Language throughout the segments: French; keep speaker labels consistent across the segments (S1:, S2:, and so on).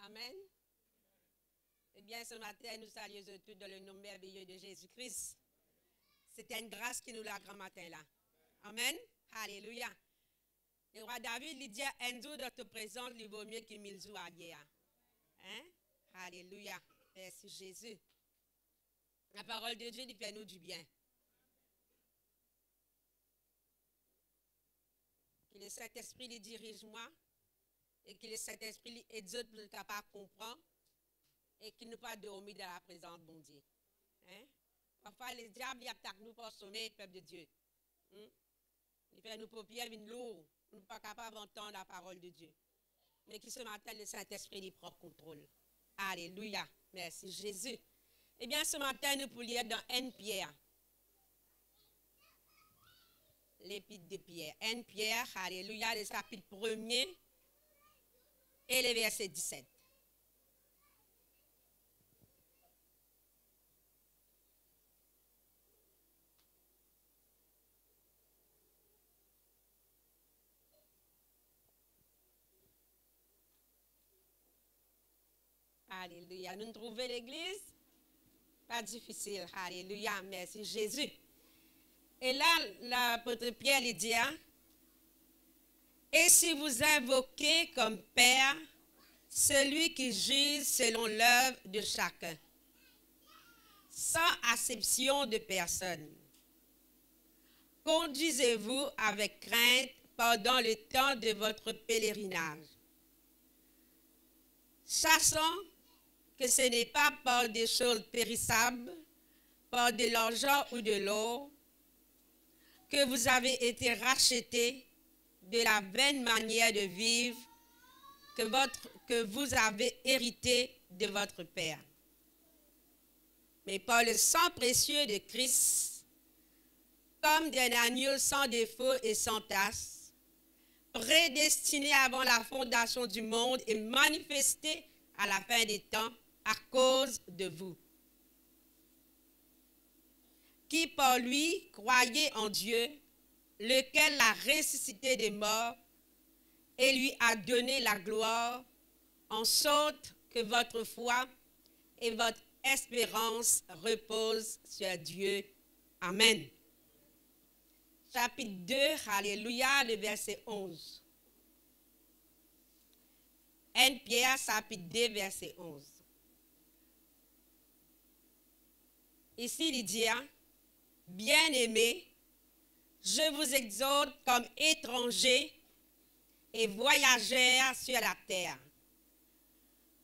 S1: Amen. Eh bien, ce matin, nous saluons tous dans le nom merveilleux de Jésus-Christ. C'était une grâce qui nous l'a grand matin là. Amen. Alléluia. Le roi David lui dit, un jour dans ta présence, il vaut mieux que 1000 jours à guerre. Hein? Alléluia. Merci Jésus. La parole de Dieu, il fait nous du bien. Que le Saint-Esprit lui dirige moi et que le Saint-Esprit lui aide pour être capable de comprendre et qu'il ne pas dormir dans la présence de mon Dieu. Hein? Parfois, les diables y attaquent nous pour sommeil, peuple de Dieu. Il fait nous paupières une lourde, nous ne sommes pas capables d'entendre la parole de Dieu. Mais qui ce matin, le Saint-Esprit lui prend contrôle. Alléluia. Merci Jésus. Eh bien, ce matin, nous pourrions lire dans 1 Pierre. L'épître de Pierre. 1 Pierre, alléluia, le chapitre 1er et le verset 17. Alléluia. Nous trouvons l'église? Pas difficile. Alléluia. Merci Jésus. Et là, l'apôtre Pierre lui dit, et si vous invoquez comme Père celui qui juge selon l'œuvre de chacun, sans acception de personne, conduisez-vous avec crainte pendant le temps de votre pèlerinage, sachant que ce n'est pas par des choses périssables, par de l'argent ou de l'or, que vous avez été rachetés de la vaine manière de vivre que vous avez hérité de votre Père, mais par le sang précieux de Christ, comme d'un agneau sans défaut et sans tache, prédestiné avant la fondation du monde et manifesté à la fin des temps à cause de vous, qui par lui croyez en Dieu, lequel l'a ressuscité des morts et lui a donné la gloire, en sorte que votre foi et votre espérance reposent sur Dieu. Amen. Chapitre 2, alléluia, le verset 11. 1 Pierre, chapitre 2, verset 11. Ici, il dit, bien-aimés, je vous exhorte comme étrangers et voyageurs sur la terre,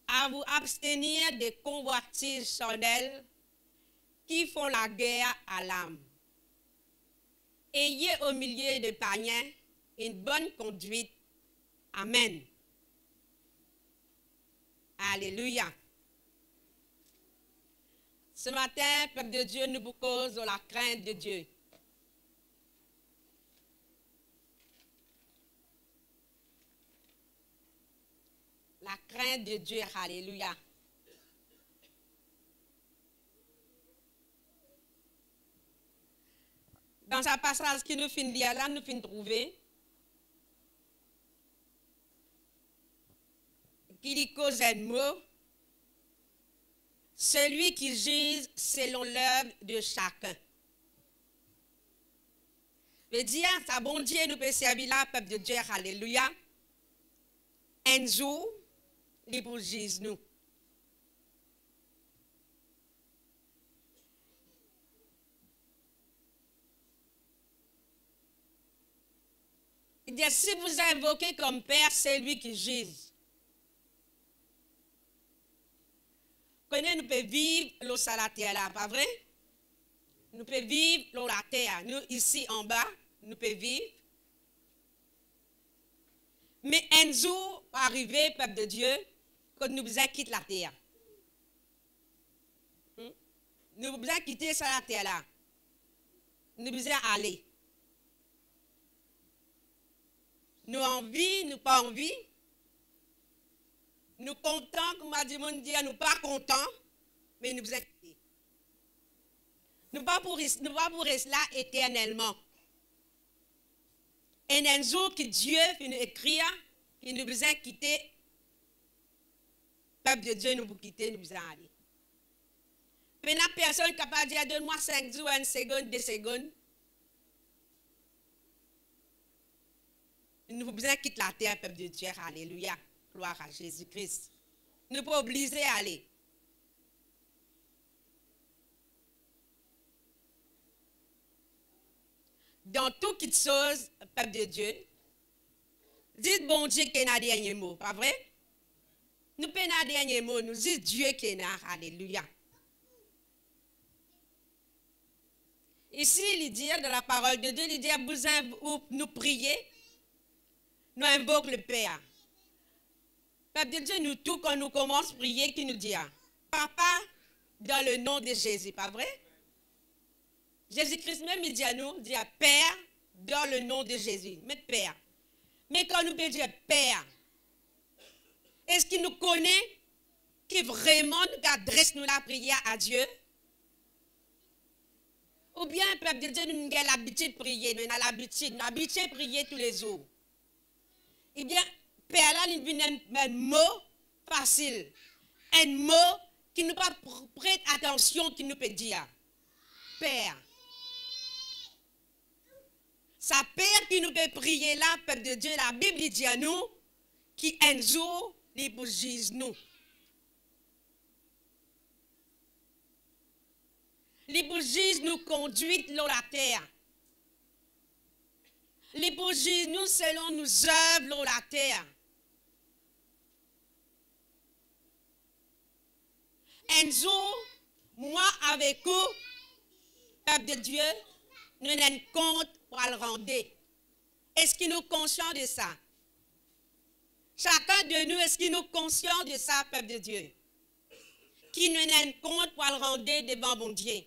S1: à vous abstenir des convoitises charnelles qui font la guerre à l'âme. Ayez au milieu de païens une bonne conduite. Amen. Alléluia. Ce matin, peuple de Dieu, nous vous causons la crainte de Dieu. La crainte de Dieu, alléluia. Dans ce passage qui nous finit là, nous finissons trouver qu'il y cause un mot, celui qui juge selon l'œuvre de chacun. Veut dire, ça bon Dieu nous peut servir là, peuple de Dieu, alléluia. Un jour, il pour juger nous. Il dit, si vous invoquez comme Père, c'est lui qui juge. Connaissez, nous pouvons vivre l'eau sur la terre là, pas vrai? Nous pouvons vivre l'eau la terre. Nous, ici en bas, nous pouvons vivre. Mais un jour va arriver, peuple de Dieu, quand nous besoin quitter la terre. Nous besoin quitter sur la terre là. Nous besoin aller. Nous envie, nous pas envie. Nous contents, comme a dit mon Dieu, nous pas contents, mais nous besoin quitter. Nous pas pour rester là éternellement. Et un jour que Dieu finit écrire, qu'il nous besoin quitter peuple de Dieu, nous vous quitter, nous en aller. Maintenant, personne n'est capable de dire, donne-moi 5 jours, 1 seconde, 2 secondes. Nous besoin quitter la terre, peuple de Dieu. Alléluia. Gloire à Jésus-Christ. Nous ne pouvons pas obliger à aller. Dans toute chose, peuple de Dieu, dites bon Dieu qui est dans le dernier mot, pas vrai? Nous pas dans le dernier mot, nous disons Dieu qui est là. Alléluia. Ici, il dit dans la parole de Dieu, il dit, nous prier, nous invoquons le Père. Peuple de Dieu, nous tous, quand nous commençons à prier, qui nous dit, Papa, dans le nom de Jésus, pas vrai? Jésus-Christ même, il dit à nous, il dit à Père, dans le nom de Jésus. Mais Père. Mais quand nous disons Père, est-ce qu'il nous connaît, qui vraiment nous adresse nous la prière à Dieu? Ou bien, peuple de Dieu, nous avons l'habitude de prier, nous avons l'habitude de prier tous les jours. Eh bien, Père là, il vient un mot facile, un mot qui nous pas prête attention, qui nous peut dire. Père. Sa Père qui nous peut prier là, peuple de Dieu, la Bible dit à nous, qui un jour, il vous juge nous. Les bougies nous conduisent dans la terre. Les bougies nous selon nous œuvres dans la terre. Un jour, moi avec vous, peuple de Dieu, nous n'avons compte pour le rendre. Est-ce qu'il nous est conscient de ça? Chacun de nous, est-ce qu'il nous est conscient de ça, peuple de Dieu? Qui nous n'avons compte pour le rendre devant mon Dieu?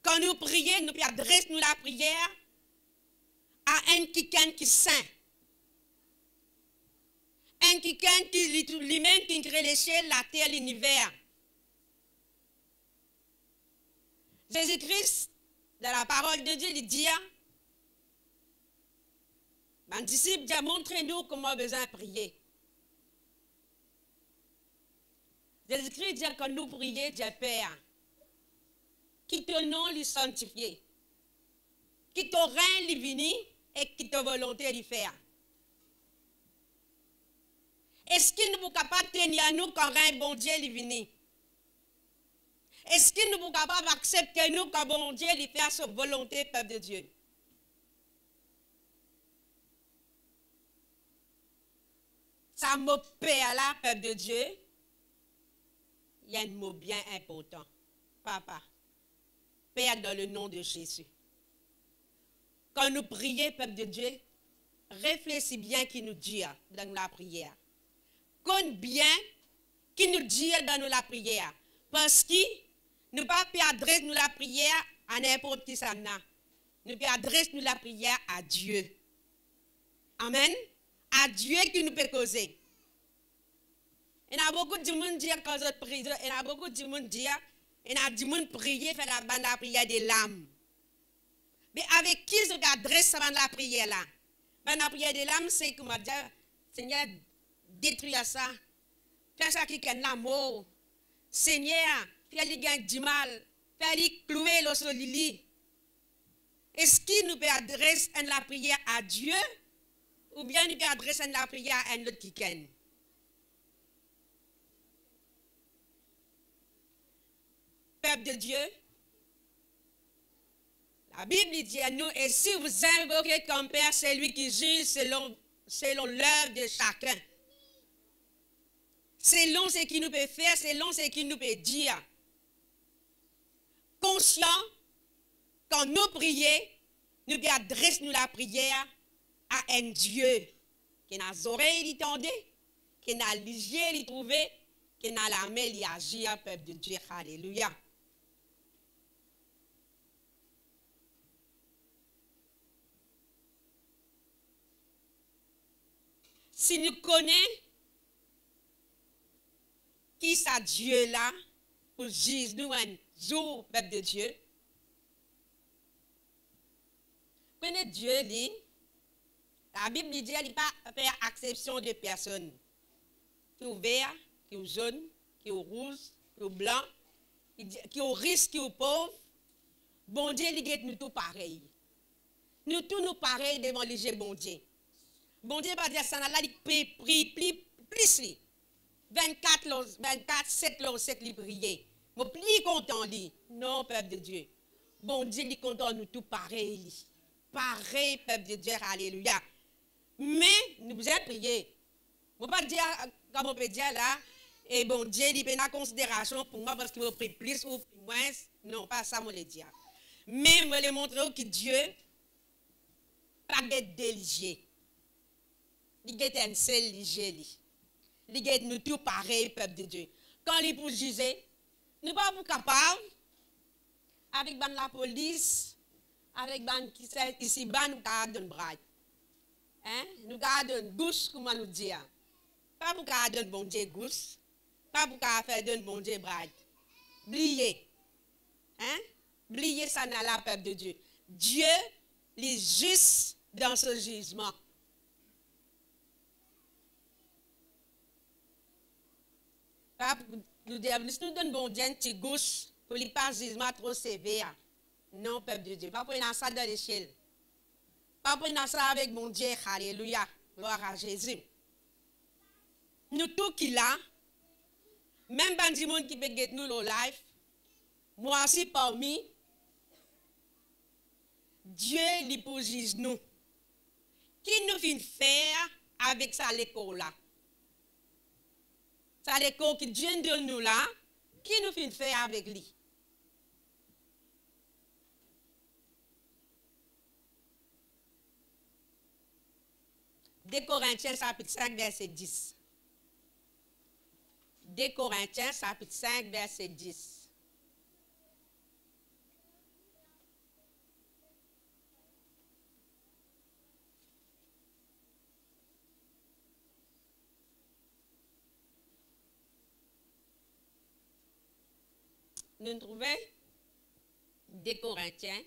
S1: Quand nous prions, nous adressons la prière à un quelqu'un qui est saint. Un quelqu'un qui lui-même qui crée les cieux, la terre, l'univers. Jésus-Christ, dans la parole de Dieu, il dit, mon disciple, montrez-nous comment on a besoin de prier. Jésus-Christ dit, quand nous prions, Dieu Père, qui ton nom lui sanctifié, qui ton règne lui vini et qui ton volonté lui faire. Est-ce qu'il nous est capable de tenir à nous quand règne bon Dieu lui vini? Est-ce qu'il nous est capable d'accepter nous quand bon Dieu lui fait sa volonté, peuple de Dieu? Ça mot Père là, peuple de Dieu, il y a un mot bien important. Papa. Père dans le nom de Jésus. Quand nous prions, peuple de Dieu, réfléchis bien qui nous dit dans la prière. Compte bien qui nous dit dans la prière. Parce que nous ne pouvons pas adresser la prière à n'importe qui ça n'a. Nous pouvons adresser la prière à Dieu. Amen. À Dieu qui nous peut causer. Il y a beaucoup de monde qui disent quand je prie, il y a beaucoup de monde qui disent, il y a du monde prier, faire la prière des lames. Mais avec qui je adresse la prière là? La prière des lames, c'est comment dire, Seigneur, détruis ça. Fais ça qui est l'amour. Seigneur, fais-lui gagner du mal. Fais-lui clouer le sol lit. Est-ce qu'il nous peut adresser la prière à Dieu? Ou bien nous peut adresser la prière à un autre qui ken? Peuple de Dieu, la Bible dit à nous, et si vous invoquez comme Père, c'est lui qui juge selon l'œuvre de chacun. Selon ce qu'il nous peut faire, selon ce qu'il nous peut dire. Conscient, quand nous prions, nous adressons la prière à un Dieu qui n'a les oreilles lui tendent, qui n'a les yeux lui trouver, qui n'a la main lui agir, peuple de Dieu. Alléluia. Si nous connaissons qui ça Dieu là, pour juger nous un jour, peuple de Dieu. Connaissez Dieu, dit, La Bible dit qu'elle n'est pas faire exception de personne. Qui est vert, qui est jaune, qui est rouge, qui est blanc, qui est riche, qui est pauvre. Bon Dieu, il est nous tous pareils. Nous tous nous pareils devant le bon Dieu. Bon Dieu va dire ça, là, il prie plus. 24, 7 l'heure, 7 li prier. Mon plus content dit, non, peuple de Dieu. Bon Dieu, il est content, nous tous pareils. Pareil, peuple de Dieu, alléluia. Mais, nous devons prier. Je ne peux pas dire, comme on peut dire là, et bon Dieu, il prend en considération pour moi parce qu'il veut prier plus ou moins. Non, pas ça, je le dire. Mais, je vais montrer que Dieu, pas d'être délié. Il est un seul lié. Il est nous tous pareils, peuple de Dieu. Quand il est pour juger, nous ne sommes pas capables, avec la police, avec qui c'est ici, nous gardons une braille. Hein? Nous gardons une gousse, comment nous dire? Pas pour garder un bon Dieu gousse, pas pour faire un bon Dieu braille. Oubliez. Hein? Oubliez ça dans la peuple de Dieu. Dieu est juste dans ce jugement. Pas pour nous dire, si nous donnons bon Dieu un petit gousse, pour ne pas jugement trop sévère. Non, peuple de Dieu. Pas pour nous ça dans l'échelle. Pas pour nous ça avec mon Dieu. Alléluia. Gloire à Jésus. Nous tous qui là, même quand il y a des gens qui peuvent get nous le live, moi aussi parmi, Dieu lui pour juger nous. Qui nous fait faire avec ça l'école là? Ça l'école qui Dieu donne nous là, qui nous fait faire avec lui? Deux Corinthiens chapitre 5 verset 10. 2 Corinthiens chapitre 5 verset 10. Nous trouvons 2 Corinthiens,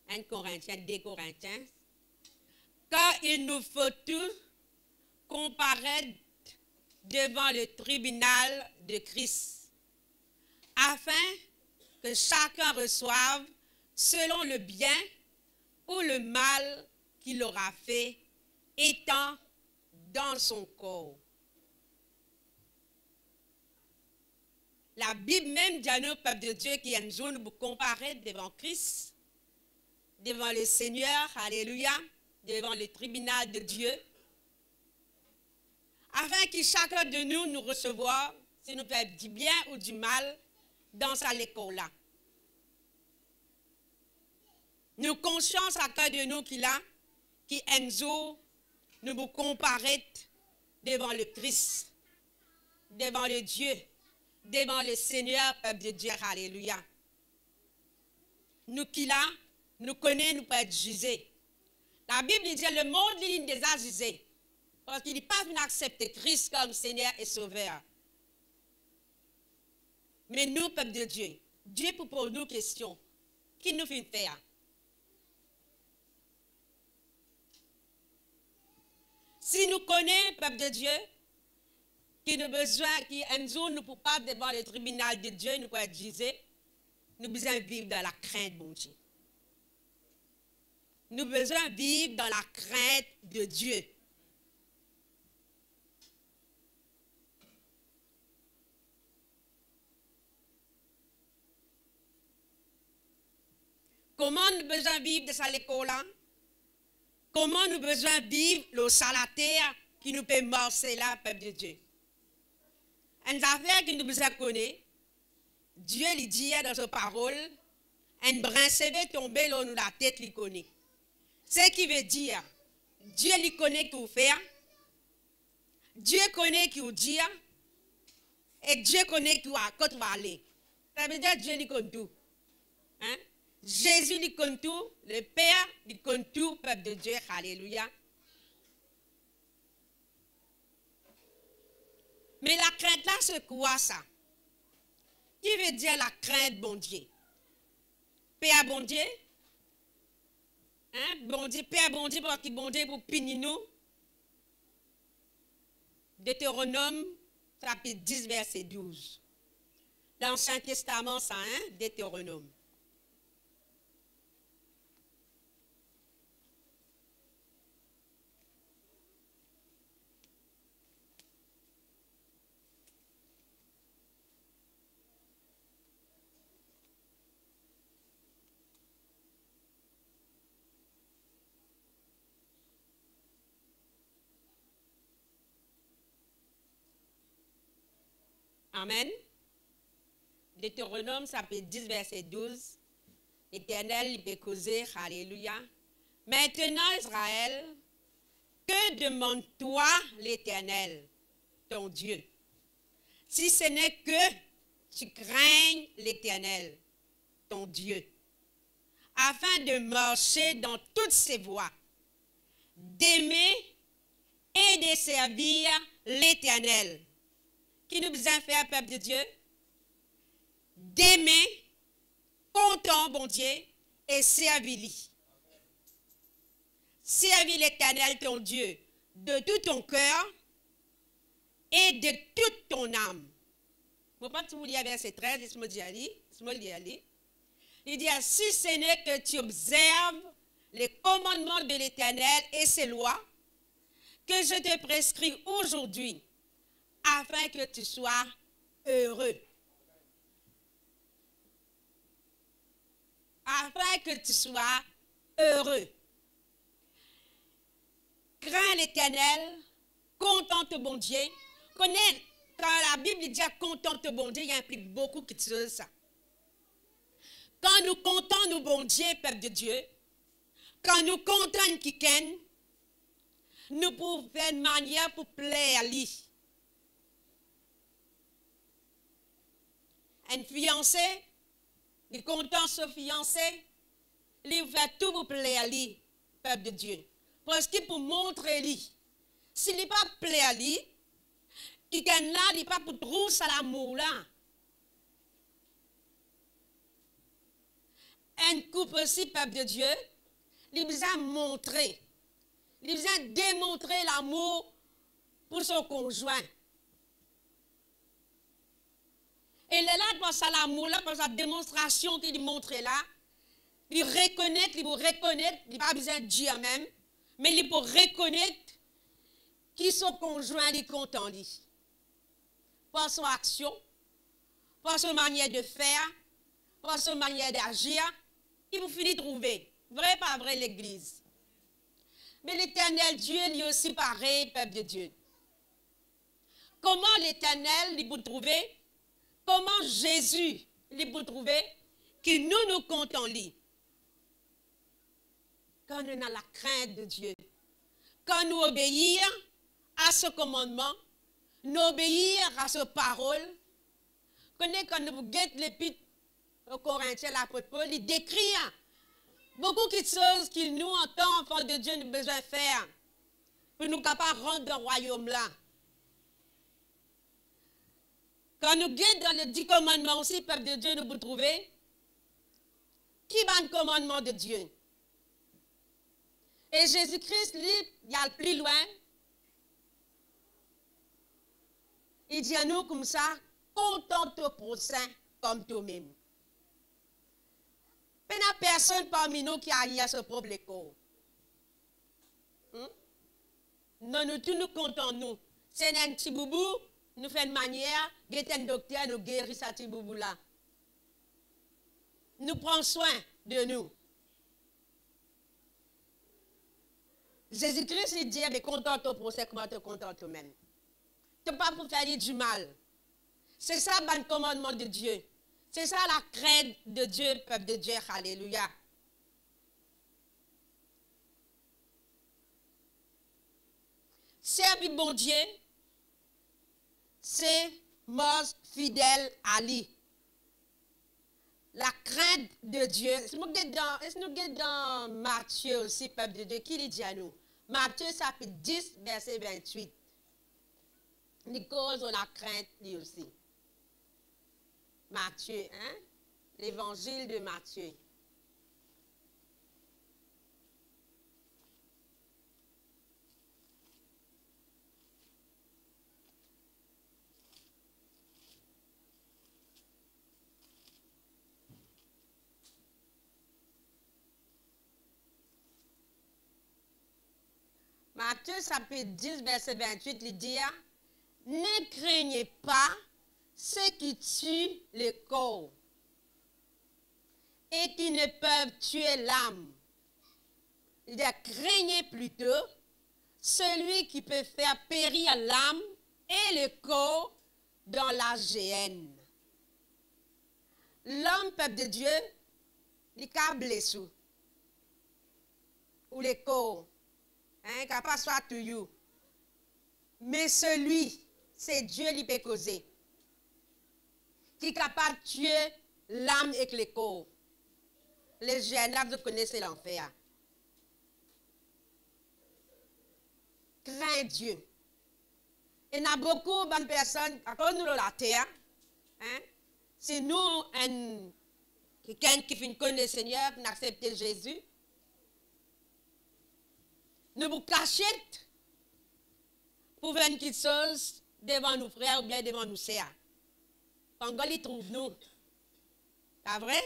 S1: 1 Corinthiens, 2 Corinthiens. Car il nous faut tous comparaître devant le tribunal de Christ, afin que chacun reçoive selon le bien ou le mal qu'il aura fait, étant dans son corps. La Bible même dit à nous, peuple de Dieu, qui est une zone pour comparaître devant Christ, devant le Seigneur, alléluia, devant le tribunal de Dieu, afin que chacun de nous recevoir, si nous faisons du bien ou du mal, dans sa école-là. Nous conscience à cœur de nous qui là, qui un jour, nous vous comparaître devant le Christ, devant le Dieu, devant le Seigneur, peuple de Dieu, alléluia. Nous qui là, nous connaissons, nous pouvons être jugés. La Bible dit le monde il est déjà jugé. Parce qu'il n'est pas venu accepter Christ comme Seigneur et Sauveur. Mais nous, peuple de Dieu, Dieu pose nous question. Qui nous fait faire? Si nous connaissons, peuple de Dieu, qui nous besoin, qui un jour nous ne pouvons pas devant le tribunal de Dieu, nous pouvons être jugés, nous besoin vivre dans la crainte de mon Dieu. Nous besoin vivre dans la crainte de Dieu. Comment nous besoin vivre de ça l'école-là? Comment nous besoin vivre le salataire qui nous peut marcher là, peuple de Dieu? Une affaire que nous besoin connaître, Dieu lui dit dans sa parole, un brin sévé tombé là nous la tête lui connaît. Ce qui veut dire, Dieu lui connaît qui vous fait, Dieu connaît qui vous dit, et Dieu connaît qui vous va aller. Ça veut dire Dieu lui connaît tout. Hein? Jésus lui connaît tout, le Père lui connaît tout, peuple de Dieu, alléluia. Mais la crainte là, c'est quoi ça? Qui veut dire la crainte, bon Dieu? Père, bon Dieu? Hein? Bon Dieu, Père, bon Dieu, pour qui bon Dieu pour punir nous. Deutéronome, chapitre 10, verset 12. Dans l'Ancien Testament, ça, hein? Deutéronome. Amen. Deutéronome, chapitre 10, verset 12. L'Éternel, il peut causer, alléluia. Maintenant, Israël, que demande-toi l'Éternel, ton Dieu, si ce n'est que tu craignes l'Éternel, ton Dieu, afin de marcher dans toutes ses voies, d'aimer et de servir l'Éternel. Qui nous besoin faire, peuple de Dieu? D'aimer, content, bon Dieu, et servir-lui. Servir l'Éternel, ton Dieu, de tout ton cœur et de toute ton âme. Je ne sais pas si vous lisez verset 13, laisse-moi dire ali. Il dit, si ce n'est que tu observes les commandements de l'Éternel et ses lois, que je te prescris aujourd'hui, afin que tu sois heureux. Afin que tu sois heureux. Crains l'Éternel, contente bon Dieu. Connais, quand la Bible dit contente bon Dieu, il implique beaucoup de choses ça. Quand nous comptons nous bon Dieu, peuple de Dieu, quand nous comptons quelqu'un, nous pouvons faire une manière pour plaire à lui. Un fiancé, il est content son fiancé, il fait tout pour plaire à lui, peuple de Dieu. Parce qu'il pour montrer lui. S'il n'est pas plaire à lui, il gagne là, il n'est pas pour trouver à l'amour là. Un couple aussi, peuple de Dieu, il besoin montrer, il besoin démontrer l'amour pour son conjoint. Et là, pour ça, l'amour là, pour sa démonstration qu'il montre là, il reconnaît, il va reconnaître, il n'a pas besoin de dire même, mais il peut reconnaître qui son conjoint est content lui. Par son action, par son manière de faire, par son manière d'agir, il vous finit de trouver. Vrai, pas vrai, l'Église. Mais l'Éternel Dieu, lui aussi pareil, peuple de Dieu. Comment l'Éternel, il peut trouver? Comment Jésus, il peut trouver? Que nous comptons lui. Quand nous avons la crainte de Dieu. Quand nous obéissons à ce commandement, nous obéissons à ce parole. Quand nous guettons l'épître aux Corinthiens, l'apôtre Paul, il décrit beaucoup de choses qu'il nous, en tant qu'enfants de Dieu, nous avons besoin de faire pour nous capables de rendre le royaume là. Quand nous guettons dans les 10 commandements aussi, peuple de Dieu, nous vous trouvez. Qui va le commandement de Dieu? Et Jésus-Christ, lui, il a le plus loin. Il dit à nous comme ça, contente ton prochain comme toi-même. Il n'y a personne parmi nous qui a eu à ce problème. Non, nous tous nous comptons nous. C'est un petit boubou, nous faisons une manière, il y a un docteur, nous guérit ce petit boubou là. Nous prenons soin de nous. Jésus-Christ, il dit, mais contente ton procès, comment te contente toi-même. Ce n'est pas pour faire du mal. C'est ça le commandement de Dieu. C'est ça la crainte de Dieu, peuple de Dieu. Alléluia. Servir bon Dieu, c'est mort fidèle à lui. La crainte de Dieu. Est-ce que nous sommes dans Matthieu aussi, peuple de Dieu, qui dit à nous? Matthieu chapitre 10, verset 28. Les causes de la crainte, lui aussi. Matthieu, hein? L'évangile de Matthieu. Matthieu chapitre 10, verset 28, il dit, ne craignez pas ceux qui tuent le corps et qui ne peuvent tuer l'âme. Il dit, craignez plutôt celui qui peut faire périr l'âme et le corps dans la géhenne. L'homme, peuple de Dieu, il a blessé. Ou le corps. Hein, qu'il pas soit to you. Mais celui, c'est Dieu qui peut causer. Qui est capable de tuer l'âme et le corps. Les géhennes, vous connaissez l'enfer. Crains Dieu. Il y a beaucoup de personnes, à cause de la terre, hein, si nous, quelqu'un qui fait connaître le Seigneur, qui accepte Jésus, nous vous cachons pour faire une petite chose devant nos frères ou bien devant nos sœurs. Quand ils trouvent nous. C'est vrai?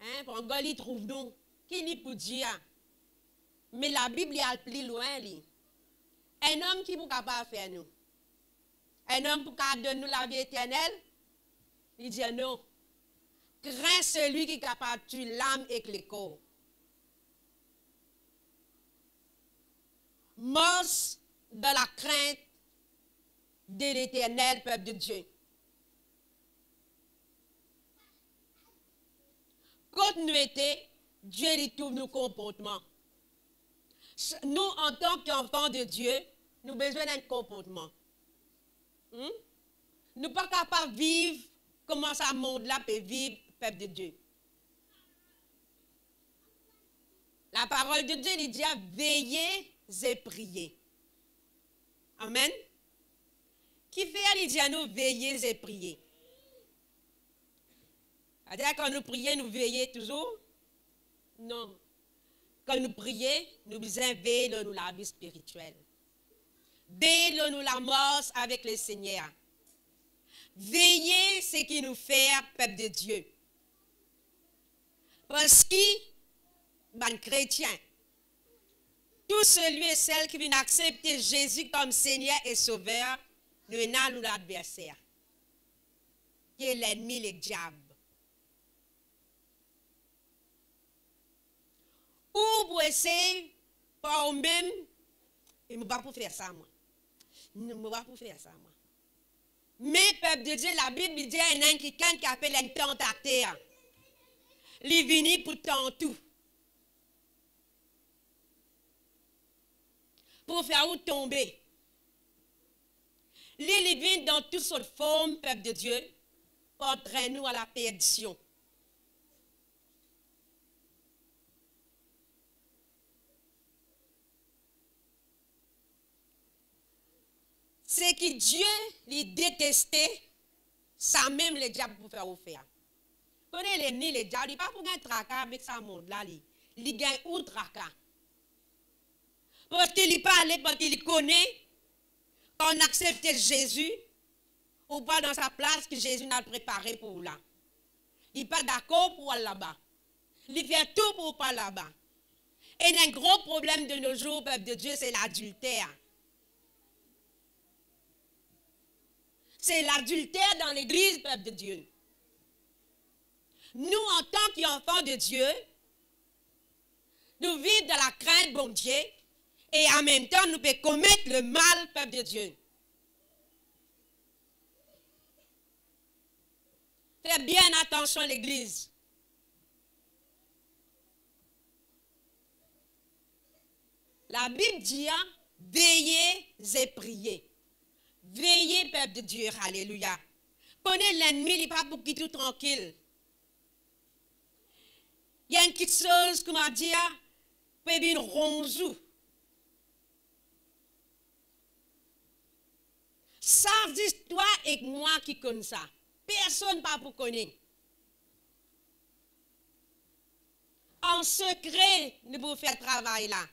S1: Hein? Quand ils trouvent nous. Qui n'y peut dire? Mais la Bible est plus loin. Li. Un homme qui est capable de faire nous. Un homme qui peut donner nous la vie éternelle. Il dit non. Crains celui qui est capable de tuer l'âme et le corps. Marche dans la crainte de l'éternel peuple de Dieu. Quand nous étions, Dieu lui trouve nos comportements. Nous, en tant qu'enfants de Dieu, nous avons besoin d'un comportement. Nous ne sommes pas capables de vivre comment ce monde-là peut vivre, peuple de Dieu. La parole de Dieu dit veillez et priez. Amen. Qui fait, il dit à nous veillez et priez. C'est-à-dire quand nous prions, nous veillons toujours? Non. Quand nous prions, nous veillons nous la vie spirituelle. Veillons nous la mort avec le Seigneur. Veillez ce qui nous fait, peuple de Dieu. Parce que, ben, chrétien, tout celui et celle qui viennent accepter Jésus comme Seigneur et Sauveur, nous avons l'adversaire, qui est l'ennemi, le diable. Ou pour essayer, par eux-mêmes, ils ne vont pas pour faire ça, moi. Ils ne vont pas pour faire ça, moi. Mais, peuple de Dieu, la Bible dit qu'il y a quelqu'un qui appelle un tentateur. Il vient pour tenter tout. Pour faire où tomber. Il vient dans toute sorte de forme, peuple de Dieu, pour entraîner nous à la perdition. C'est que Dieu les détestait, ça même le diable pour faire faire. Vous connaissez l'ennemi, le diable, il n'est pas pour gagner tracas avec ce monde-là. Il gagne où tracas? Parce qu'il parle, parce qu'il connaît, quand on accepte Jésus, ou pas dans sa place que Jésus n'a préparé pour là. Il n'est pas d'accord pour aller là-bas. Il fait tout pour pas là-bas. Et un gros problème de nos jours, peuple de Dieu, c'est l'adultère. C'est l'adultère dans l'église, peuple de Dieu. Nous, en tant qu'enfants de Dieu, nous vivons dans la crainte de bon Dieu et en même temps, nous pouvons commettre le mal, peuple de Dieu. Faites bien attention à l'église. La Bible dit, veillez et priez. Veillez, peuple de Dieu, alléluia. Connaissez l'ennemi, il n'est pas pour qu'il tout tranquille. Il y a une petite chose, comment dire, peut venir ronzou. Ça dit toi et moi qui connais ça. Personne pas pour connaître. En secret, nous pouvons faire travail là.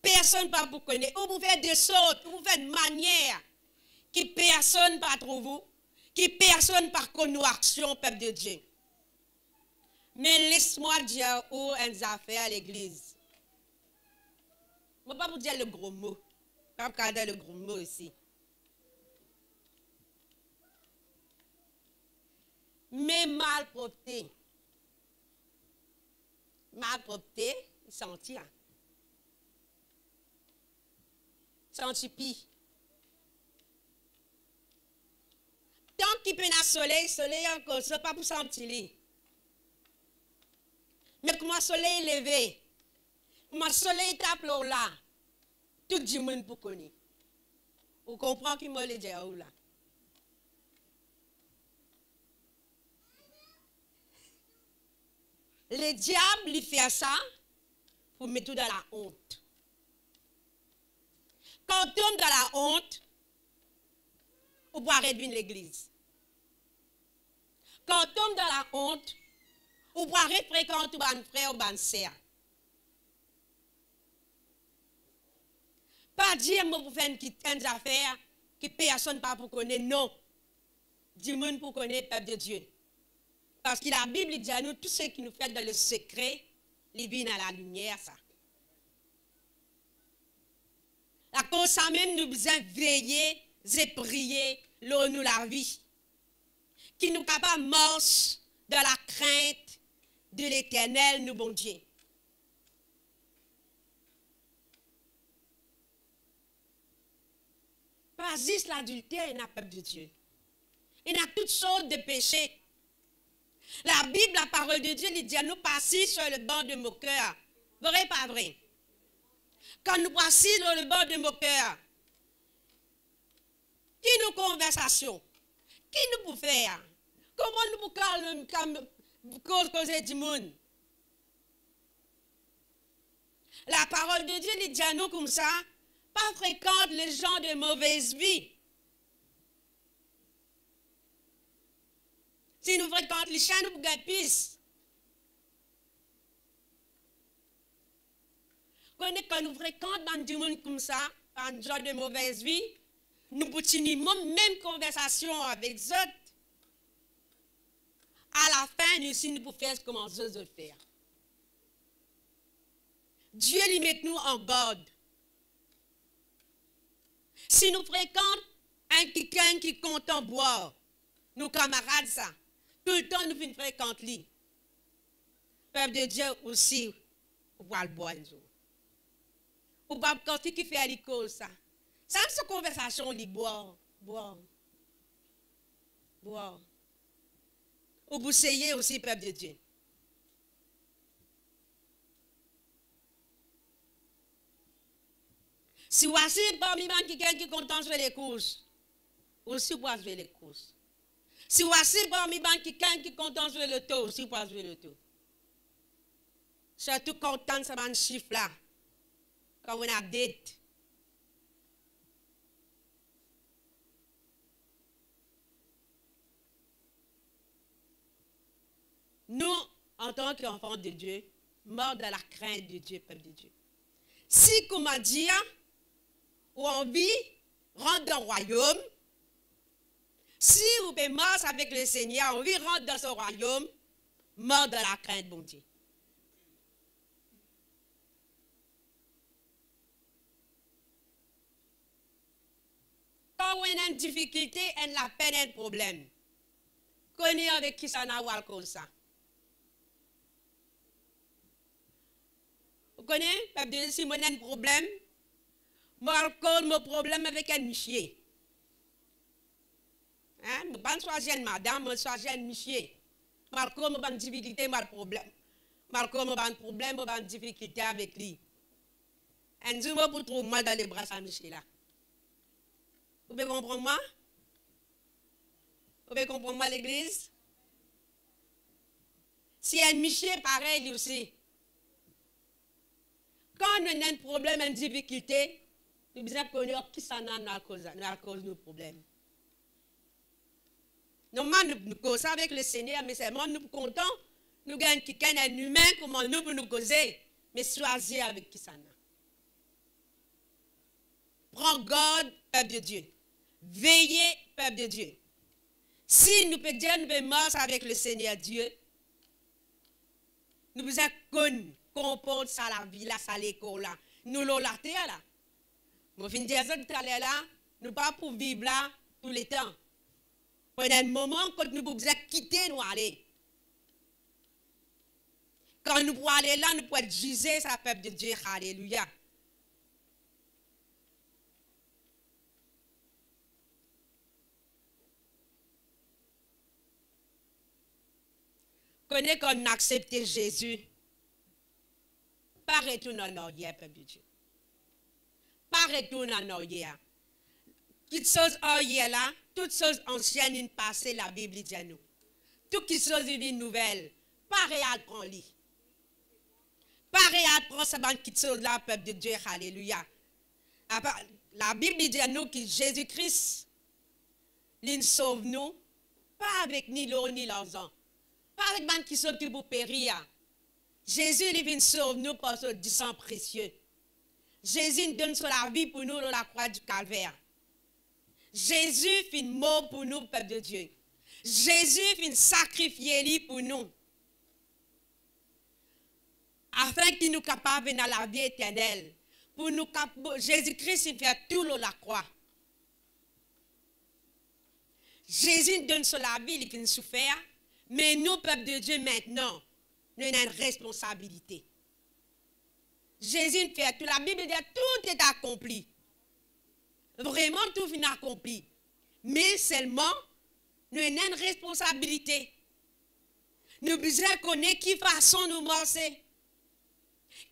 S1: Personne pas pour connaître. Ou vous faites des sortes, ou vous faites de manière qui personne pas trouve, qui personne par connaît action, peuple de Dieu. Mais laisse-moi dire où elles affaires à l'église. Je ne vais pas vous dire le gros mot. Je vais regarder le gros mot ici. Mais malpropreté. Malpropreté, senti. Senti pis. Tant qu'il peut y avoir soleil encore, ce n'est pas pour sentir. Mais comme le soleil est levé, comme le soleil tape là, tout le monde pour connaître. Vous comprenez qui m'a dit là? Le diable lui fait ça pour mettre tout dans la honte. Quand on tombe dans la honte, on peut réduire l'église. Quand on tombe dans la honte, on peut arrêter fréquenter un frère ou une sœur. Pas dire moi pour faire une affaire que personne pas pour connaître, non. Dis-moi pour connaître le peuple de Dieu. Parce que la Bible dit à nous, tout ce qui nous fait dans le secret, il vient à la lumière, ça. À cause ça même, nous besoin veiller et prier, l'eau nous la vie. Qui nous capable de marcher dans la crainte de l'Éternel, nous bon Dieu. Pas juste l'adultère, il n'y a pas de Dieu. Il y a toutes sortes de péchés. La Bible, la parole de Dieu, il dit à nous passer sur le banc de moqueur. Vrai, pas vrai? Quand nous passons sur le banc de moqueur, qui nous conversation? Qui nous peut faire? Comment nous pouvons causer du monde? La parole de Dieu, il dit à nous comme ça, pas fréquente les gens de mauvaise vie. Si nous fréquentons les chiens, nous pouvons pisse. Quand nous fréquentons du monde comme ça, un genre de mauvaise vie, nous pouvons tenir même conversation avec eux. À la fin, nous pouvons faire comme eux veulent faire. Dieu lui met nous en garde. Si nous fréquentons quelqu'un qui compte en boire, nos camarades, ça, tout le temps nous fréquentons lui. Peuple de Dieu aussi, on va le boire un jour. Ou pas quand qui fait l'école, ça. Ça, c'est une conversation, on dit boire. Ou vous essayez aussi, peuple de Dieu. Si vous asseyez parmi quelqu'un qui est content de les courses, aussi vous pouvez jouer les courses. Si vous asseyez parmi quelqu'un qui est content de jouer le taux, aussi vous pouvez jouer le taux. Surtout content de ce chiffre-là, quand on a dette. Nous, en tant qu'enfants de Dieu, morts dans la crainte de Dieu, peuple de Dieu. Si, comment dire, ou envie, rentre dans le royaume, si vous pouvez mort avec le Seigneur, envie, rentre dans ce royaume, mort dans la crainte, bon Dieu. Quand on a une difficulté, on a peine un problème. Connais avec qui ça n'a pas comme ça. Vous connaissez, si moi j'ai un problème, moi j'ai un problème avec un monsieur. Hein? Je ne vais pas choisir une madame, je vais choisir un monsieur. Moi j'ai une difficulté, moi problème. Moi j'ai un problème, j'ai une difficulté avec lui. Un jour, je trouve mal dans les bras à monsieur là. Vous pouvez comprendre moi? Vous pouvez comprendre moi l'église? Si un monsieur pareil lui aussi. Quand on a un problème, une difficulté, nous devons connaître qui ça a à cause de nos problèmes. Normalement, nous causons avec le Seigneur, mais seulement nous comptons, nous gagnons quelqu'un, un humain, comment nous pouvons nous causer, mais choisir avec qui ça a. Prends garde, peuple de Dieu. Veillez, peuple de Dieu. Si nous pouvons dire, nous pouvons marcher avec le Seigneur Dieu, nous devons connaître. Comporte ça la vie, là, ça l'école là. nous l'avons la terre là. Nous finissons de aller là, nous pas pour vivre là tous les temps. Pendant un moment, quand nous pouvons quitter, nous aller. Quand nous pouvons aller là, nous pouvons juger sa peuple de Dieu. Alléluia. Connais qu'on a accepté Jésus. Pas retourner en arrière, peuple de Dieu. Pas retourner en arrière. Toutes choses arrière là, toutes choses anciennes, une passée, la Bible dit à nous. Toutes choses une nouvelle. Pas réapprendre. Pas réapprendre ça dans toutes choses là, peuple de Dieu. Alléluia. La Bible dit à nous que Jésus-Christ, il sauve nous, pas avec ni l'eau ni l'argent. Pas avec les qui sont pour périr. Jésus, il vient sauver nous par son sang précieux. Jésus nous donne la vie pour nous dans la croix du calvaire. Jésus fait mort pour nous, peuple de Dieu. Jésus fait sacrifier pour nous. Afin qu'il nous capable dans la vie éternelle. Pour nous, Jésus-Christ, il fait tout dans la croix. Jésus nous donne la vie, il vient souffrir. Mais nous, peuple de Dieu, maintenant, nous avons une responsabilité. Jésus fait tout. La Bible dit tout est accompli. Vraiment, tout est accompli. Mais seulement, nous avons une responsabilité. Nous devons connaître qui façon nous marcher.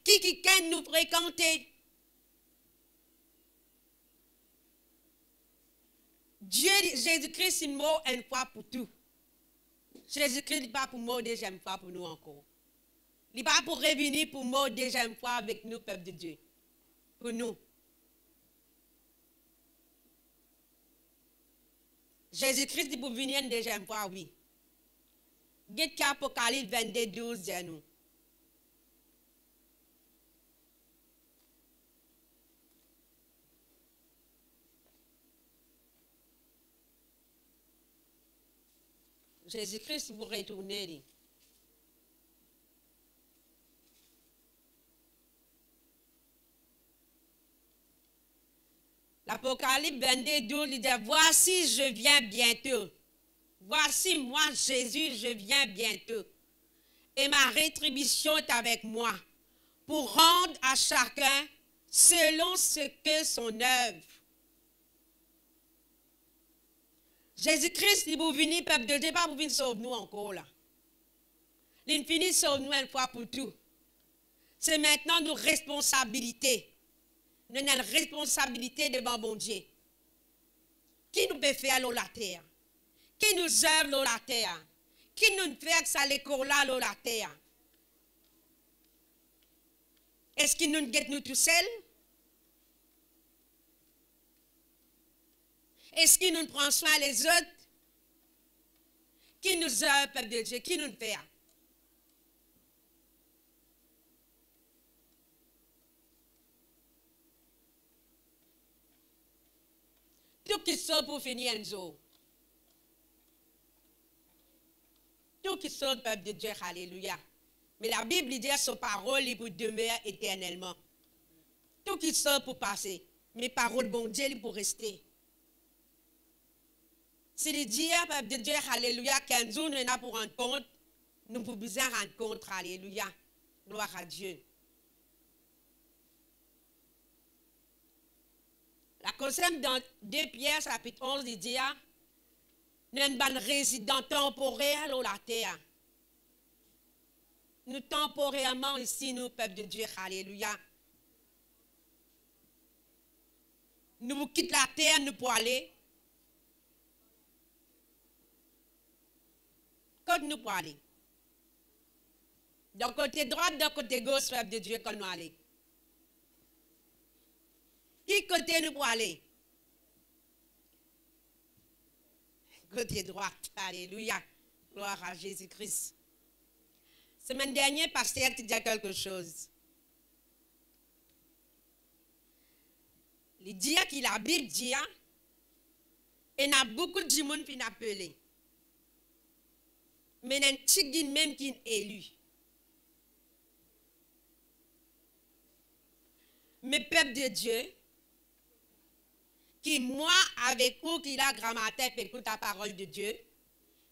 S1: Qui nous fréquenter. Dieu, Jésus-Christ, il mort une fois pour tout. Jésus-Christ n'est pas pour mort deuxième fois pour nous encore. Il n'est pas pour revenir pour mort deuxième fois avec nous, peuple de Dieu. Pour nous. Jésus-Christ est pour venir une deuxième fois, oui. Guette Apocalypse 22, 12, dit nous. Jésus-Christ vous retourner. L'Apocalypse 22, 12, il dit, voici, je viens bientôt. Voici, moi, Jésus, je viens bientôt. Et ma rétribution est avec moi, pour rendre à chacun selon ce que son œuvre. Jésus-Christ, il vous venir, peuple de Dieu, pas pour venir sauver nous encore là. Il finit sauve nous une fois pour tout. C'est maintenant nos responsabilités. Nous avons une responsabilité devant mon Dieu. Qui nous peut faire la terre? Qui nous œuvre la terre? Qui nous fait ça l'école là la terre? Est-ce qu'il nous guette nous tout seuls? Est-ce qu'il nous prend soin les autres? Qui nous œuvre, peuple de Dieu? Qui nous fait? Tout qui sort pour finir un jour. Tout qui sort, peuple de Dieu, alléluia. Mais la Bible dit que sa parole est pour demeurer éternellement. Tout qui sort pour passer. Mais paroles, bon Dieu, il pour rester. Si le Dieu, peuple de Dieu, alléluia, qu'un jour nous avons pour rendre compte, nous pouvons bien rendre compte, alléluia. Gloire à Dieu. La concerne dans 2 Pierre, chapitre 11, il dit, nous sommes un résident temporaire sur la terre. Nous temporairement ici, nous, peuple de Dieu, alléluia. Nous quittons la terre, nous pour aller. Quand nous pour aller. D'un côté droit, d'un côté gauche, peuple de Dieu, quand nous allons. Qui côté nous pour aller? Côté droit. Alléluia. Gloire à Jésus-Christ. Semaine dernière, pasteur te dit quelque chose. Il dit que la Bible dit, et il y a beaucoup de monde qui appelé. Mais il y a un petit même qui est élu. mes peuples de Dieu, qui moi avec vous, qui la grammaire, écoute la parole de Dieu,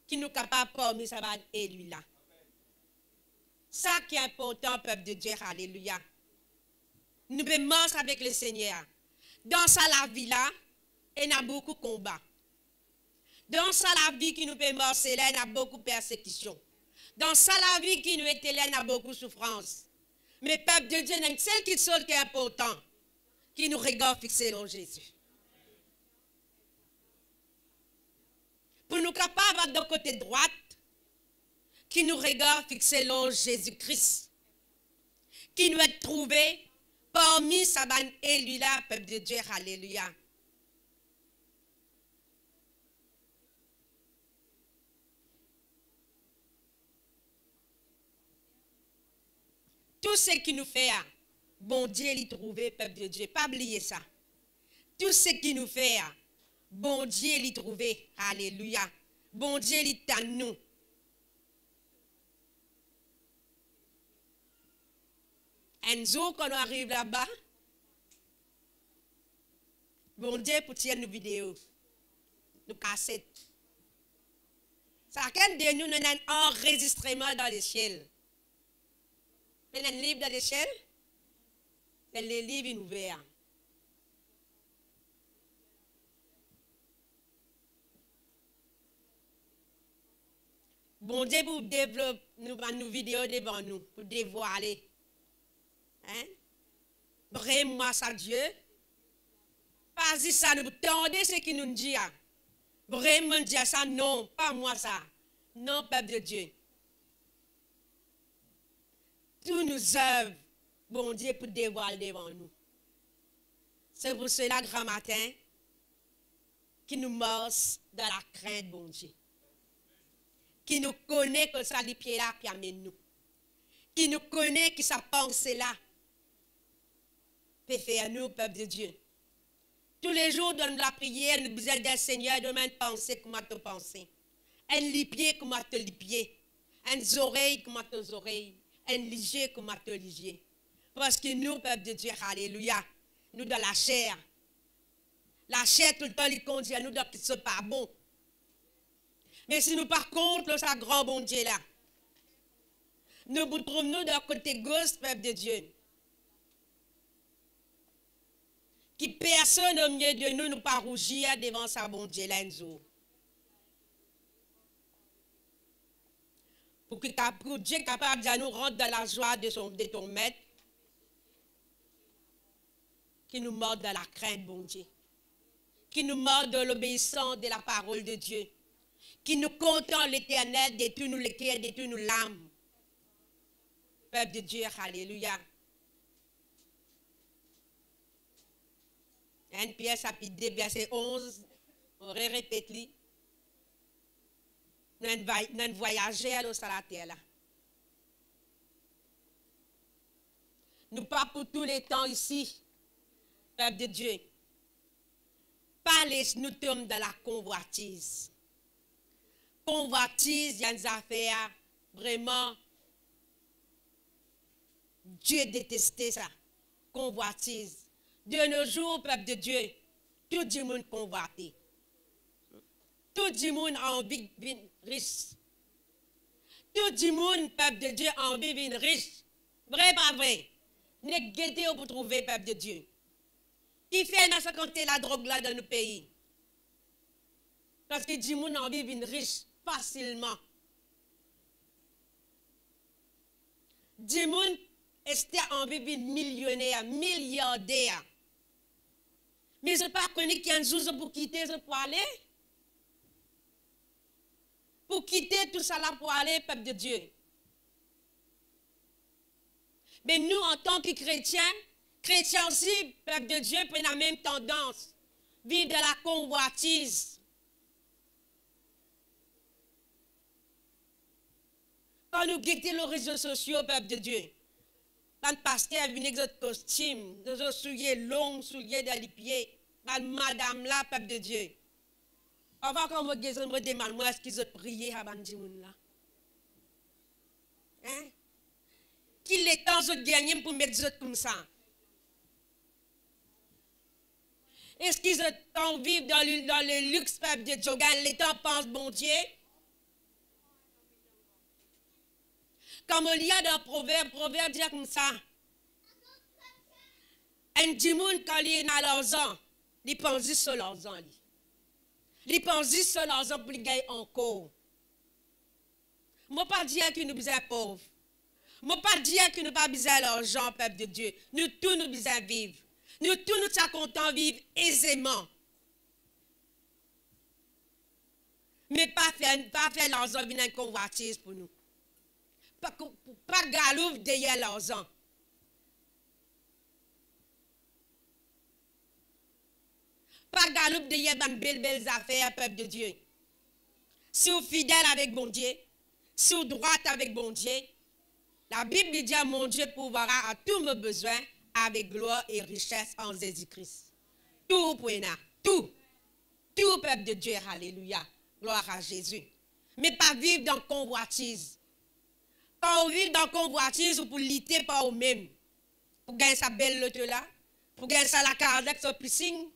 S1: qui nous capable parmi ça va et lui là. Ça qui est important, peuple de Dieu, alléluia. Nous pouvons marcher avec le Seigneur. Dans ça, la vie là, il y a beaucoup de combats. Dans ça, la vie qui nous peut marcher là, il y a beaucoup de persécutions. Dans ça, la vie qui nous est là, il y a beaucoup de souffrances. Mais peuple de Dieu, il y a une seule qui est important, qui nous regarde fixer dans Jésus. Pour nous capables de côté droite, qui nous regarde fixer dans Jésus-Christ, qui nous est trouvé parmi sa bande élue là, peuple de Dieu, alléluia. Tout ce qui nous fait, bon Dieu l'y trouver, peuple de Dieu, pas oublier ça. Tout ce qui nous fait, bon Dieu l'y trouver, alléluia. Bon Dieu l'y à nous. Un jour, quand on arrive là-bas, bon Dieu pour tirer nos vidéos, nos cassettes. Chacun de nous a un enregistrement dans les ciels. Il y a un livre dans les ciels, c'est les livres ouverts. Bon Dieu pour développer nos vidéos devant nous, pour dévoiler. Hein? Vraiment ça Dieu. Pas si ça nous tendez ce qu'il nous dit. Vraiment dire ça, non, pas moi ça. Non, peuple de Dieu. Tout nous œuvre, bon Dieu, pour dévoiler devant nous. C'est pour cela, grand matin, qui nous morce dans la crainte, bon Dieu. Qui nous connaît que ça, les pieds là, qui amène nous. Qui nous connaît, qui sa pensée là. Peut faire nous, peuple de Dieu. Tous les jours, dans la prière, nous besoin d'un Seigneur, de même penser, comment te penser. Un lipier, comment te lipier. Un oreille, comment te oreilles. Un ligier, comment te ligier. Parce que nous, peuple de Dieu, alléluia, nous dans la chair. La chair, tout le temps, il conduit à nous dans ce pas bon. Mais si nous, par contre, ça grand bon Dieu là, nous nous trouvons dans le côté gauche, peuple de Dieu. Qui personne au milieu de nous nous pas rougir devant sa bon Dieu là un jour. Pour que Dieu est capable de nous rendre dans la joie de ton maître, qui nous mord dans la crainte, bon Dieu, qui nous mord dans l'obéissance de la parole de Dieu, qui nous content l'éternel, détruit-nous le cœur, détruit-nous l'âme. Peuple de Dieu, alléluia. 1 Pierre chapitre 2, verset 11, on répète li. Nous avons voyagé à la terre là. Nous pas pour tous les temps ici, peuple de Dieu. Pas nous tomber dans la convoitise. Convoitise, il y a des affaires vraiment. Dieu détestait ça. Convoitise. De nos jours, peuple de Dieu, tout le monde convoité. Tout le monde a envie de vivre riche. Tout le monde, peuple de Dieu, a envie de vivre riche. Vrai, pas vrai? N'est guetté pour trouver, peuple de Dieu. Qui fait la drogue là dans nos pays? Parce que tout le monde a envie de vivre riche facilement. Tout le monde a envie de vivre millionnaire, milliardaire. Mais je ne sais pas qu'il y a un jour pour quitter ce pour aller. Pour quitter tout ça là pour aller, peuple de Dieu. Mais nous, en tant que chrétiens aussi, peuple de Dieu, prennent la même tendance. Vivre de la convoitise. Quand nous guettons les réseaux sociaux, peuple de Dieu, quand le pasteur vient avec notre costume, nos souliers longs, souliers dans les pieds, quand madame là, peuple de Dieu. Avant qu'on me demande, moi, est-ce qu'ils ont prié avant de dire là? Hein? Qu'il est temps de gagner pour mettre des autres comme ça? Est-ce qu'ils ont vivre dans le luxe, peuple de Dieu? Les temps pense, bon Dieu. Comme il y a dans Proverbe dit comme ça. Un dimoun, quand il est dans leurs ans, il pense juste sur leurs ans. Il pense juste sur leurs ans pour les gagner encore. Je ne veux pas dire que nous sommes pauvres. Je ne veux pas dire que nous pas besoin l'argent, peuple de Dieu. Nous tous nous besoin vivre. Nous tous nous sommes contents de vivre aisément. Mais pas faire l'argent venir une convoitise pour nous. Pas galouf derrière l'argent. Pas galouf derrière dans belles affaires, peuple de Dieu. Si vous êtes fidèle avec bon Dieu, si vous êtes droite avec bon Dieu, la Bible dit à mon Dieu pourvoira à tous mes besoins avec gloire et richesse en Jésus-Christ. Tout pour nous, tout. Tout peuple de Dieu, alléluia. Gloire à Jésus. Mais pas vivre dans convoitise. Quand on vit dans convoitise, ou pour lutter par vous-même. Pour gagner sa belle loto là. Pour gagner sa la carte avec son piscine.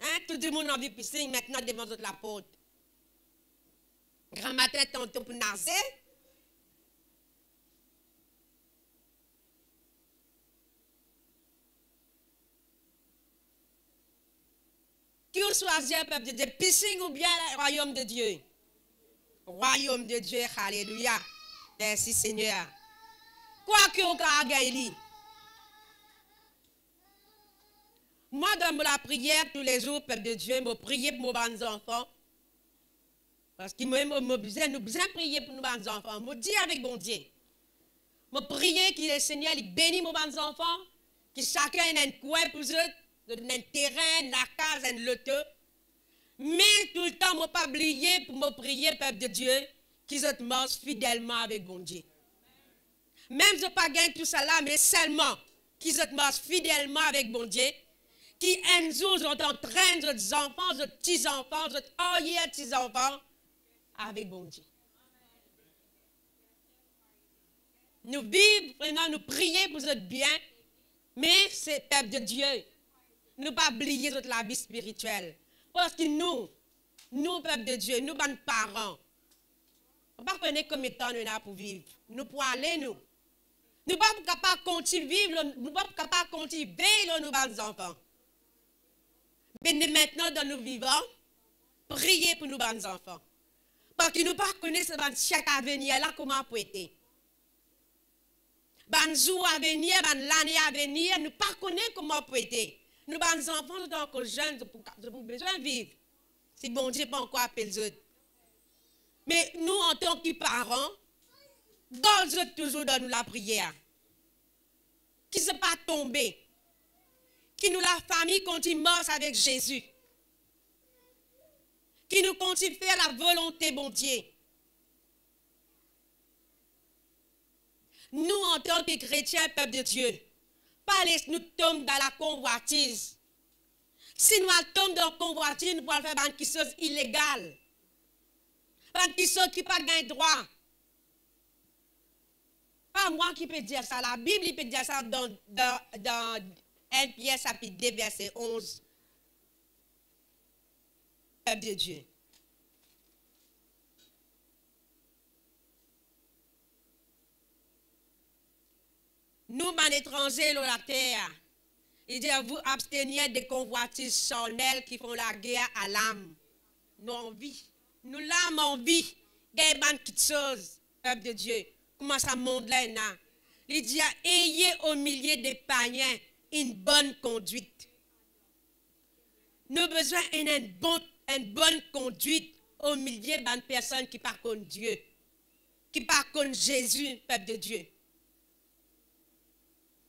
S1: Hein? Tout le monde a envie de piscine maintenant devant la porte. Grand matin, tantôt pour naser. Qui vous choisit, peuple de Dieu, piscine ou bien le royaume de Dieu? Royaume de Dieu, alléluia. Merci Seigneur. Quoi que vous avez gagné? Moi, dans la prière tous les jours, peuple de Dieu, je prie pour mes enfants. Parce que nous besoin prier pour nos enfants. Je dis avec bon Dieu. Je prie que le Seigneur bénisse mes enfants, que chacun ait un coin pour eux, un terrain, la case, un loto. Mais tout le temps, je ne pas oublier pour me prier, peuple de Dieu, qu'ils marchent fidèlement avec bon Dieu. Même si je ne pas gagner tout ça là, mais seulement qu'ils marchent fidèlement avec bon Dieu, qui un jour sont en train de enfants, de petits-enfants, de petits-enfants, avec bon Dieu. Nous vivons, nous prions pour notre bien, mais c'est peuple de Dieu. Nous ne pas oublier notre la vie spirituelle. Parce que nous, peuple de Dieu, nous, nos parents, on ne pas connaître combien de temps nous avons pour vivre. Nous pour aller, nous. Nous ne sommes pas capables de continuer vivre, nous ne sommes pas capables de continuer veiller nos enfants. Mais maintenant, dans nos vivants, priez pour nos enfants. Parce que nous ne pas connaître chaque avenir là, comment pour être. Ban jour à venir, l'année à venir, nous ne pas connaître comment pour être. Nous, les enfants, nous sommes encore jeunes, nous avons besoin de vivre. Si bon Dieu pas encore appelé eux. Mais nous, en tant que parents, gardons toujours dans nous la prière. Qui ne sont pas tombés. Qui nous, la famille, continue marche avec Jésus. Qui nous continue faire la volonté, bon Dieu. Nous, en tant que chrétiens, peuple de Dieu, pas laisser nous tomber dans la convoitise. Si nous tombons dans la convoitise, nous pouvons faire des choses illégales. Des choses qui n'ont pas de droit. Pas moi qui peux dire ça. La Bible peut dire ça dans 1 Pierre chapitre 2, verset 11. Peuple de Dieu. Nous, les étrangers, la terre, il dit à vous abstenir des convoitises charnelles qui font la guerre à l'âme. Nous envie. Nous l'âme envie. Il y a des choses, peuple de Dieu. Comment ça monte là? Il dit ayez au milieu des païens une bonne conduite. Nous avons besoin d'une bonne conduite au milieu de personnes qui parlent contre Dieu, qui parlent contre Jésus, peuple de Dieu.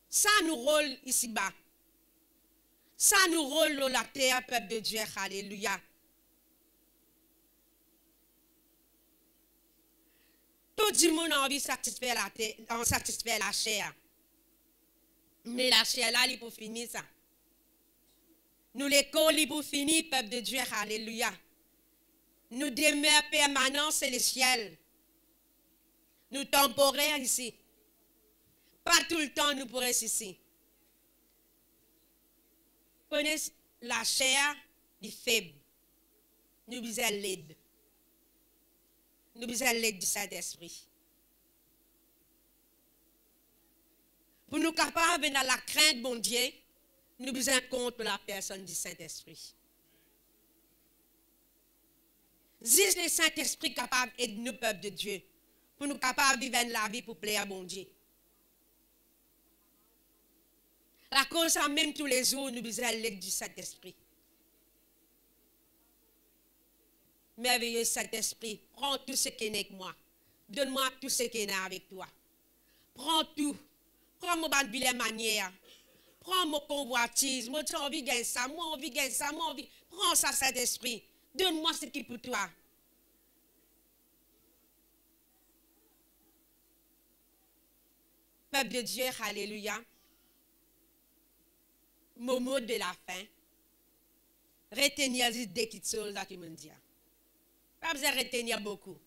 S1: Ça nous rôle ici-bas. Ça nous rôle dans la terre, peuple de Dieu. Alléluia. Tout le monde a envie de satisfaire la chair. Mais la chair là, il pour finir ça. Nous l'école, il pour finir, peuple de Dieu. Alléluia. Nous demeurons permanents célestiels. Nous temporaires ici. Pas tout le temps nous pourrons ici. connaissent la chair des faibles. Nous besoin l'aide. Nous besoin l'aide du Saint-Esprit. Pour nous capables dans la crainte, bon Dieu, nous besoin contre la personne du Saint-Esprit. Juste le Saint-Esprit capable d'aider nous, peuple de Dieu, pour nous capables de vivre la vie pour plaire à bon Dieu. La cause, même tous les jours, nous besoin l'aide du Saint-Esprit. Merveilleux Saint-Esprit, prends tout ce qui est avec moi. Donne-moi tout ce qui est avec toi. Prends tout. Prends mon bonne manière. Prends mon convoitise. Moi, j'ai envie de gagner ça. Moi, envie de gagner ça. Moi, envie. Prends ça, Saint-Esprit. Donne-moi ce qui est pour toi. Peuple de Dieu, alléluia. Mon mot de la fin. Retenir les idées qui sont là qui me disent. Pas besoin de retenir beaucoup.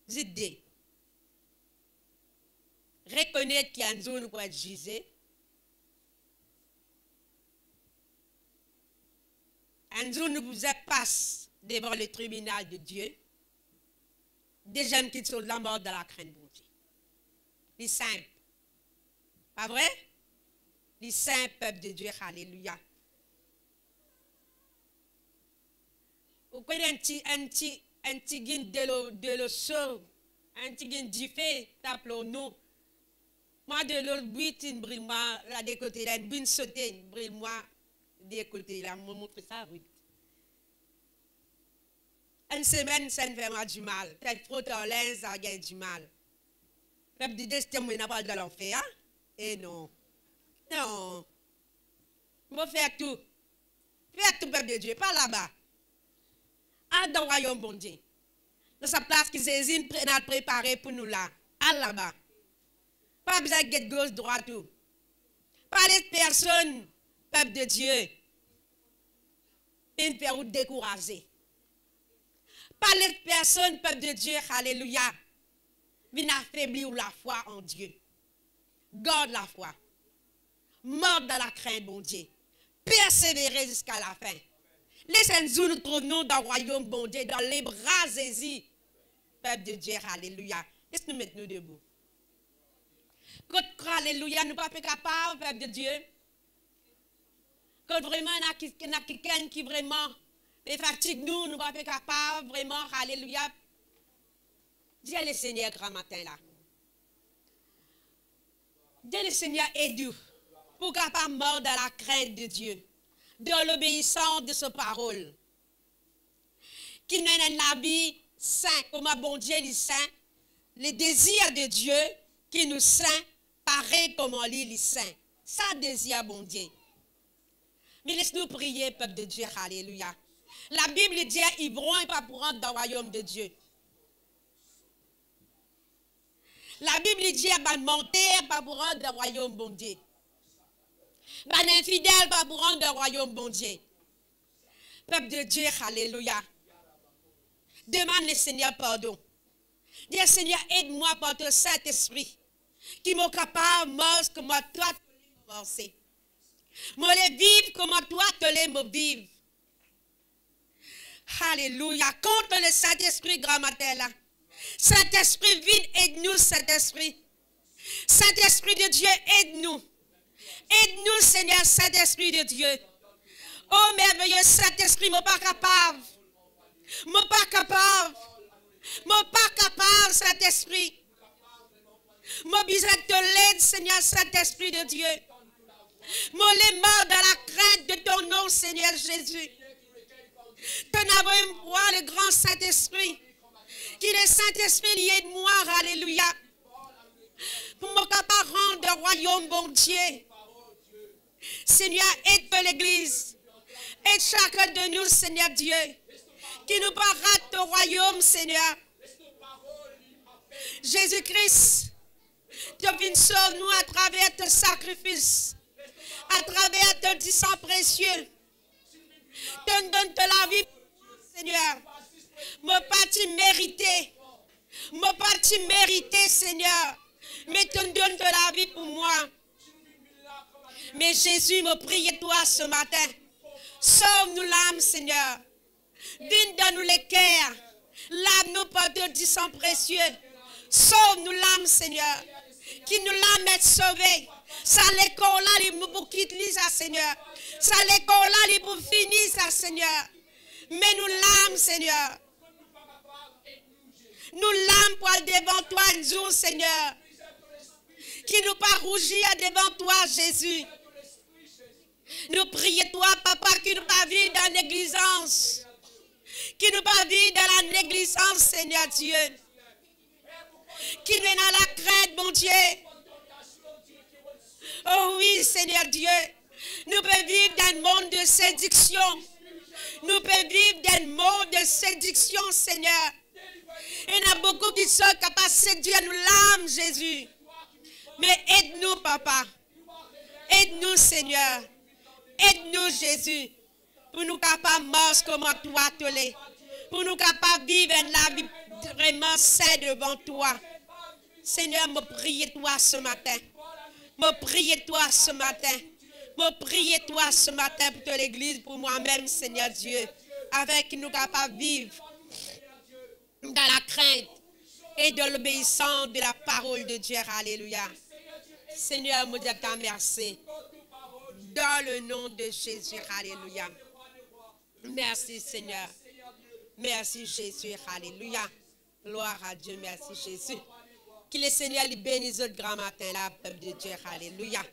S1: Les idées. Reconnaître qu'il y a une zone pour être jugé. Une zone où vous passe devant le tribunal de Dieu. Des jeunes qui sont la mort de la crainte de Dieu. Les simples. Pas vrai? Les saints peuples de Dieu, alléluia. Vous connaissez un petit guin de le chaud, un petit guin du fait, tape-le-nous. Moi, de l'autre but, une brille-moi, là, des côtés, là, une sauté, une brille-moi, des côtés, là, me montre ça, oui. Une semaine, ça ne fait pas du mal. Peut-être frotter en l'aise, ça gagne du mal. Peuple de Dieu, c'est n'a pas de l'enfer, hein? Et non. Non. Il faut faire tout. Faire tout, peuple de Dieu, pas là-bas. À dans le royaume, bon Dieu. Dans sa place qui Jésus a préparée pour nous là. À là-bas. Pas besoin de gauche, droite, tout. Pas les personnes, peuple de Dieu, une faire vous décourager. Pas les personnes, peuple de Dieu, alléluia, viennent affaiblir la foi en Dieu. Garde la foi. Mort dans la crainte, bon Dieu. Persévérer jusqu'à la fin. Laissez-nous nous trouver dans le royaume, bon Dieu, dans les bras de Jésus. Peuple de Dieu, alléluia. Laisse-nous mettre nous debout. Quand, alléluia, nous ne sommes pas capables, peuple de Dieu. Quand vraiment, il y a quelqu'un qui vraiment fatigue nous, nous ne sommes pas capables, vraiment, alléluia. Dis le Seigneur, grand matin là. Dis le Seigneur, aide-nous pour capable mort dans la crainte de Dieu, dans l'obéissance de sa parole. Qui nous donne la vie saint, comme bon Dieu est saint, les désirs de Dieu qui nous saint, pareil comme on lit les saints. Ça désire bon Dieu. Mais laisse-nous prier, peuple de Dieu, alléluia. La Bible dit, ils vont pas pour rentrer dans le royaume de Dieu. La Bible dit, ben menteur pas pour rentrer dans le royaume bon Dieu. Ben infidèle pas pour rentrer dans le royaume bon Dieu. Peuple de Dieu, alléluia. Demande le Seigneur pardon. Dis Seigneur, aide-moi par ton Saint-Esprit qui m'est capable de comme toi te penser. Moi les vivre comme toi te les vivre. Alléluia. Contre le Saint-Esprit grand matin là. Saint-Esprit, vide, aide-nous, Saint-Esprit. Saint-Esprit de Dieu, aide-nous. Aide-nous, Seigneur, Saint-Esprit de Dieu. Oh, merveilleux Saint-Esprit, moi pas capable. Moi pas capable. Moi pas capable, Saint-Esprit. Moi besoin de l'aide, Seigneur, Saint-Esprit de Dieu. Moi les morts dans la crainte de ton nom, Seigneur Jésus. Ton envoie-moi le grand Saint-Esprit. Qui le Saint-Esprit lié de moi, alléluia. Pour me capable rendre le royaume, bon Dieu. Seigneur, aide l'Église. Aide chacun de nous, Seigneur Dieu. Qui nous rate au royaume, Seigneur. Jésus-Christ, tu viens sauver nous à travers ton sacrifice. À travers ton sang précieux. Tu nous donnes la vie, Seigneur. Moi pas tu mérité. Moi pas tu mérité, Seigneur. Mais tu me donnes de la vie pour moi. Mais Jésus me prie toi ce matin. Sauve-nous l'âme, Seigneur. Viens dans nous les cœurs. Lave-nous par du sang précieux. Sauve-nous l'âme, Seigneur. Qui nous l'âme est sauvée. Ça l'école là, il pour quitter ça, Seigneur. Ça l'école là, il pour finir ça, Seigneur. Mais nous l'âme, Seigneur. Nous l'âme pour aller devant toi un jour, Seigneur. Qui nous pas rougir devant toi, Jésus. Nous prions toi, Papa, qui nous pas vivre dans la négligence. Qui nous pas vivre dans la négligence, Seigneur Dieu. Qui nous est dans la crainte, mon Dieu. Oh oui, Seigneur Dieu. Nous pouvons vivre dans un monde de séduction. Nous pouvons vivre dans un monde de séduction, Seigneur. Il y en a beaucoup qui sont capables de séduire nous l'âme, Jésus. Mais aide-nous, Papa. Aide-nous, Seigneur. Aide-nous, Jésus. Pour nous capables de marcher comme toi, Tolé. Pour nous capables de vivre la vie vraiment saine devant toi. Seigneur, me prie toi ce matin. Me prie toi ce matin. Me prie toi ce matin pour l'église, pour moi-même, Seigneur Dieu. Avec nous capables de vivre dans la crainte et de l'obéissance de la parole de Dieu. Alléluia. Seigneur, me dis ta merci. Dans le nom de Jésus. Alléluia. Merci, Seigneur. Merci, Jésus. Alléluia. Gloire à Dieu. Merci, Jésus. Que le Seigneur lui bénisse ce grand matin, là, peuple de Dieu. Alléluia.